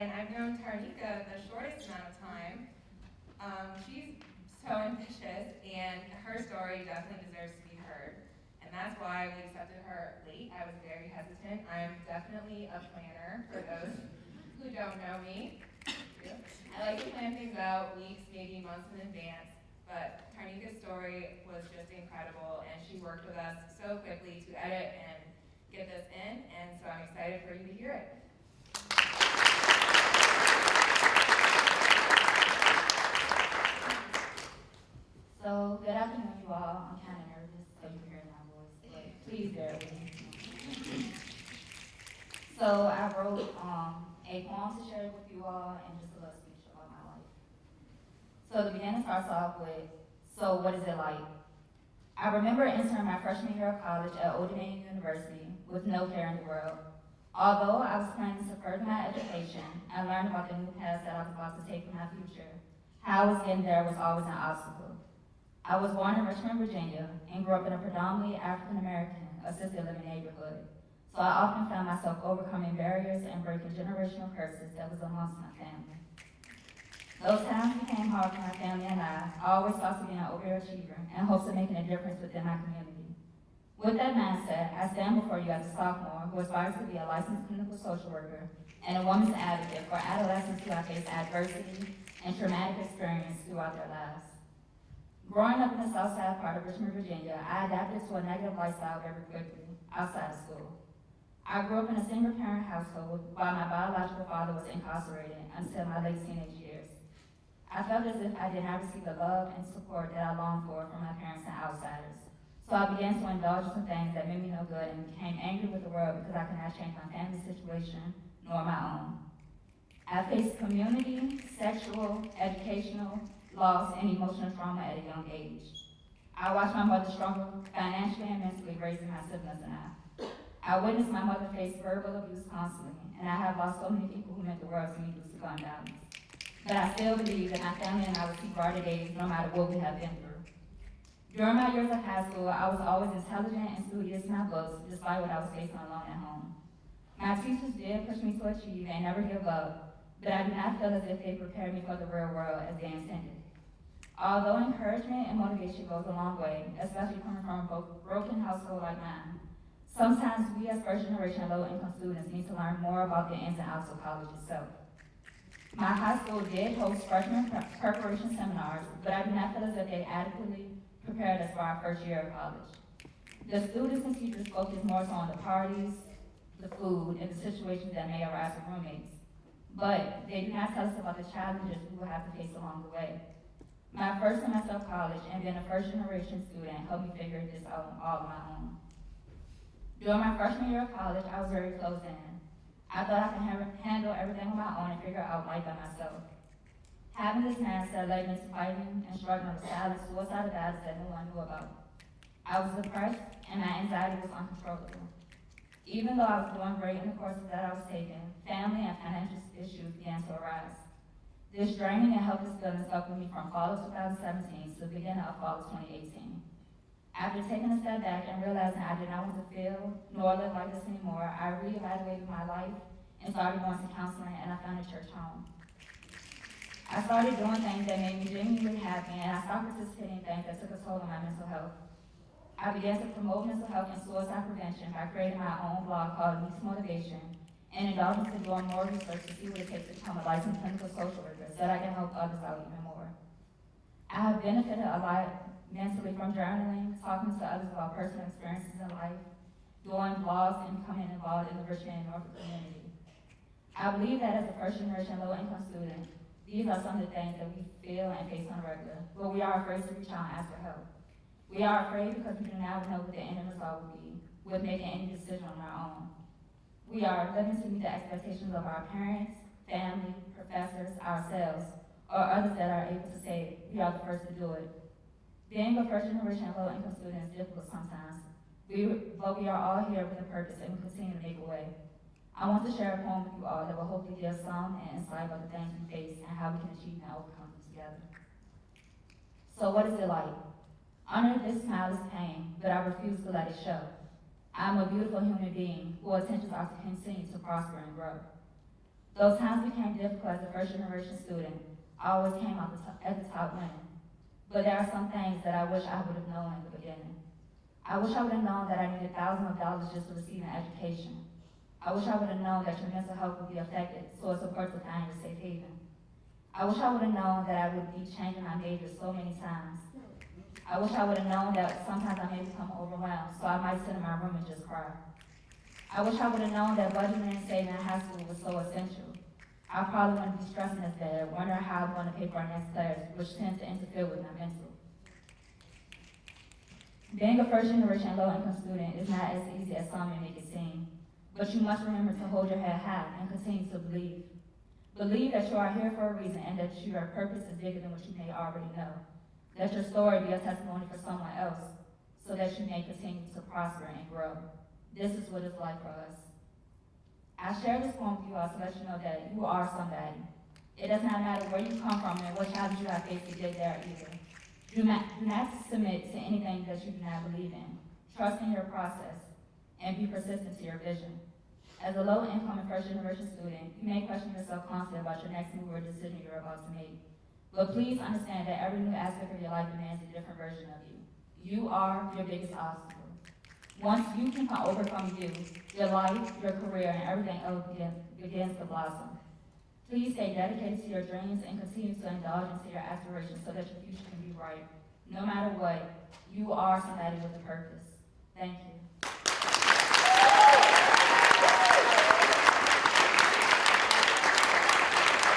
And I've known Tarnika the shortest amount of time. She's so ambitious, and her story definitely deserves to be heard. And that's why we accepted her late. I was very hesitant. I'm definitely a planner, for those who don't know me. I like to plan things out weeks, maybe months in advance. But Tarnika's story was just incredible, and she worked with us so quickly to edit and get this in, and so I'm excited for you to hear it. So, good afternoon, you all. I'm kind of nervous, so you can hear my voice, but please bear with me. So, I wrote a poem to share with you all and just a little speech about my life. So, the beginning starts off with, so what is it like? I remember entering my freshman year of college at AL1GN University with no care in the world. Although I was planning to further my education and learn about the new paths that I was about to take for my future, how I was getting there was always an obstacle. I was born in Richmond, Virginia, and grew up in a predominantly African-American assisted living neighborhood. So I often found myself overcoming barriers and breaking generational curses that was amongst my family. Those times became hard for my family and I always sought to be an overachiever and hopes of making a difference within my community. With that mindset, I stand before you as a sophomore who aspires to be a licensed clinical social worker and a woman's advocate for adolescents who have faced adversity and traumatic experience throughout their lives. Growing up in the south side part of Richmond, Virginia, I adapted to a negative lifestyle very quickly outside of school. I grew up in a single-parent household while my biological father was incarcerated until my late teenage years. I felt as if I did not receive the love and support that I longed for from my parents and outsiders. So I began to indulge in some things that made me no good and became angry with the world because I could not change my family situation nor my own. I faced community, sexual, educational, loss, and emotional trauma at a young age. I watched my mother struggle financially and mentally raising my siblings and I. I witnessed my mother face verbal abuse constantly, and I have lost so many people who meant the world to me due to gun violence. But I still believe that my family and I will see brighter days no matter what we have been through. During my years of high school, I was always intelligent and studious in my books, despite what I was facing alone at home. My teachers did push me to achieve and never give up, but I do not feel as if they prepared me for the real world as they intended. Although encouragement and motivation goes a long way, especially coming from a broken household like mine, sometimes we as first-generation low-income students need to learn more about the ins and outs of college itself. My high school did host freshman preparation seminars, but I do not feel as if they adequately prepared us for our first year of college. The students and teachers focused more so on the parties, the food, and the situations that may arise with roommates, but they do not tell us about the challenges we will have to face along the way. My first semester of college and being a first-generation student helped me figure this out all on my own. During my freshman year of college, I was very closed in. I thought I could handle everything on my own and figure out life by myself. Having this mindset led me to fighting and struggling with silent suicidal battles that no one knew about. I was depressed and my anxiety was uncontrollable. Even though I was doing great in the courses that I was taking, family and financial issues began to arise. This draining and helpless feeling stuck with me from fall of 2017 to the beginning of fall of 2018. After taking a step back and realizing I did not want to feel nor live like this anymore, I reevaluated my life and started going to counseling, and I found a church home. I started doing things that made me genuinely happy, and I stopped participating in things that took a toll on my mental health. I began to promote mental health and suicide prevention by creating my own blog called Meets Motivation and indulging to doing more research to see what it takes to become a licensed clinical social worker so that I can help others out even more. I have benefited a lot mentally from journaling, talking to others about personal experiences in life, doing blogs, and becoming involved in the Richmond and Norfolk community. I believe that as a first-generation low-income student, these are some of the things that we feel and face on a regular, but we are afraid to reach out and ask for help. We are afraid because we do not know what the end result will be with making any decision on our own. We are living to meet the expectations of our parents, family, professors, ourselves, or others that are able to say we are the first to do it. Being a first-generation low-income student is difficult sometimes, but we are all here with a purpose and we continue to make a way. I want to share a poem with you all that will hopefully give some and insight about the things we face and how we can achieve and overcome them together. So what is it like? Under this smile is pain, but I refuse to let it show. I am a beautiful human being whose intentions are to continue to prosper and grow. Those times became difficult as a first generation student. I always came out at the top winning. But there are some things that I wish I would have known in the beginning. I wish I would have known that I needed thousands of dollars just to receive an education. I wish I would have known that your mental health would be affected, so it's important to find your safe haven. I wish I would have known that I would be changing my major so many times. I wish I would have known that sometimes I may become overwhelmed, so I might sit in my room and just cry. I wish I would have known that budgeting and saving in high school was so essential. I probably wouldn't be stressing as bad, wondering how I'm going to pay for our next class, which tends to interfere with my mental. Being a first-generation low-income student is not as easy as some may make it seem, but you must remember to hold your head high and continue to believe. Believe that you are here for a reason and that your purpose is bigger than what you may already know. Let your story be a testimony for someone else so that you may continue to prosper and grow. This is what it's like for us. I share this poem with you all to let you know that you are somebody. It does not matter where you come from and what challenges you have faced to get there either. Do not submit to anything that you do not believe in. Trust in your process and be persistent to your vision. As a low-income and first-generation student, you may question yourself constantly about your next move or decision you're about to make. But please understand that every new aspect of your life demands a different version of you. You are your biggest obstacle. Once you can overcome you, your life, your career, and everything else begins to blossom. Please stay dedicated to your dreams and continue to indulge into your aspirations so that your future can be bright. No matter what, you are somebody with a purpose. Thank you.